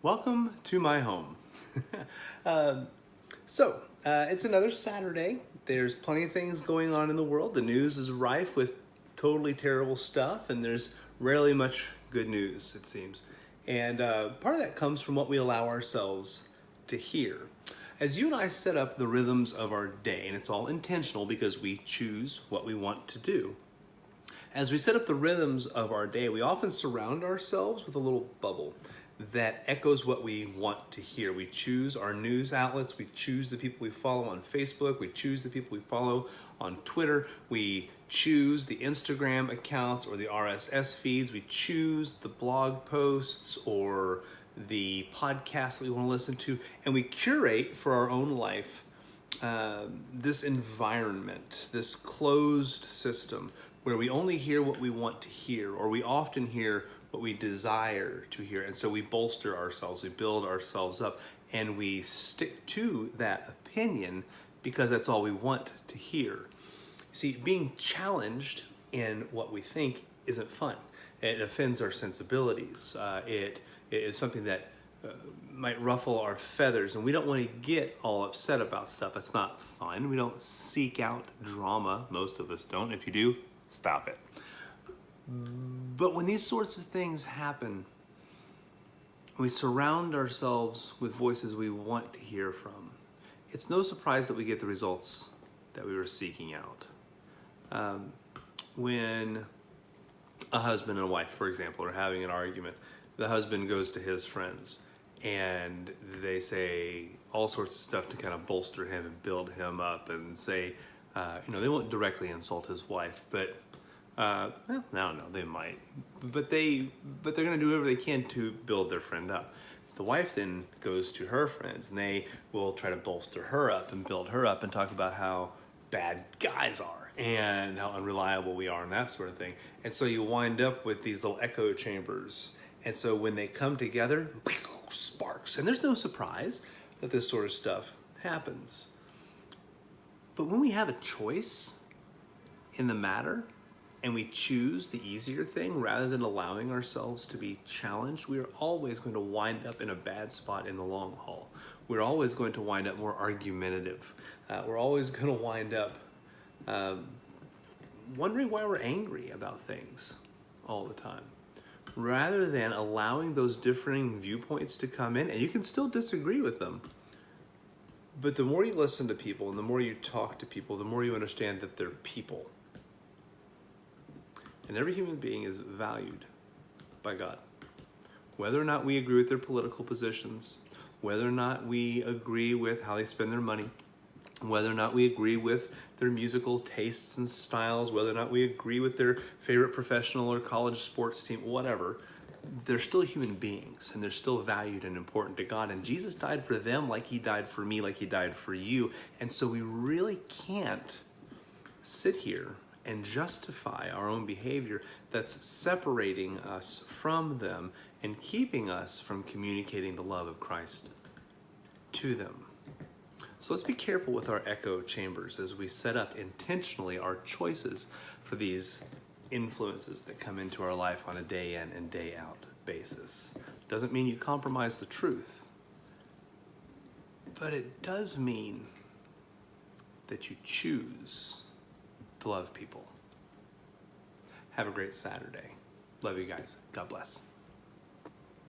Welcome to my home. It's another Saturday. There's plenty of things going on in the world. The news is rife with totally terrible stuff, and there's rarely much good news, it seems. And part of that comes from what we allow ourselves to hear. As you and I set up the rhythms of our day, and it's all intentional because we choose what we want to do. As we set up the rhythms of our day, we often surround ourselves with a little bubble that echoes what we want to hear. We choose our news outlets, we choose the people we follow on Facebook, we choose the people we follow on Twitter, we choose the Instagram accounts or the RSS feeds, we choose the blog posts or the podcasts that we want to listen to, and we curate for our own life this environment, this closed system where we only hear what we want to hear, or we often hear what we desire to hear. And so we bolster ourselves, we build ourselves up, and we stick to that opinion because that's all we want to hear. See, being challenged in what we think isn't fun. It offends our sensibilities. It is something that might ruffle our feathers, and we don't want to get all upset about stuff. It's not fun. We don't seek out drama. Most of us don't. If you do, stop it. But when these sorts of things happen, we surround ourselves with voices we want to hear from. It's no surprise that we get the results that we were seeking out. When a husband and a wife, for example, are having an argument, the husband goes to his friends and they say all sorts of stuff to kind of bolster him and build him up and say, they won't directly insult his wife, but I don't know, they might, but they're going to do whatever they can to build their friend up. The wife then goes to her friends and they will try to bolster her up and build her up and talk about how bad guys are and how unreliable we are and that sort of thing. And so you wind up with these little echo chambers. And so when they come together, sparks. And there's no surprise that this sort of stuff happens. But when we have a choice in the matter, and we choose the easier thing rather than allowing ourselves to be challenged, we are always going to wind up in a bad spot in the long haul. We're always going to wind up more argumentative. We're always going to wind up wondering why we're angry about things all the time, rather than allowing those differing viewpoints to come in. And you can still disagree with them, but the more you listen to people and the more you talk to people, the more you understand that they're people. And every human being is valued by God. Whether or not we agree with their political positions, whether or not we agree with how they spend their money, whether or not we agree with their musical tastes and styles, whether or not we agree with their favorite professional or college sports team, whatever, they're still human beings and they're still valued and important to God. And Jesus died for them like he died for me, like he died for you. And so we really can't sit here and justify our own behavior that's separating us from them and keeping us from communicating the love of Christ to them. So let's be careful with our echo chambers as we set up intentionally our choices for these influences that come into our life on a day in and day out basis. Doesn't mean you compromise the truth, but it does mean that you choose to love people. Have a great Saturday. Love you guys. God bless.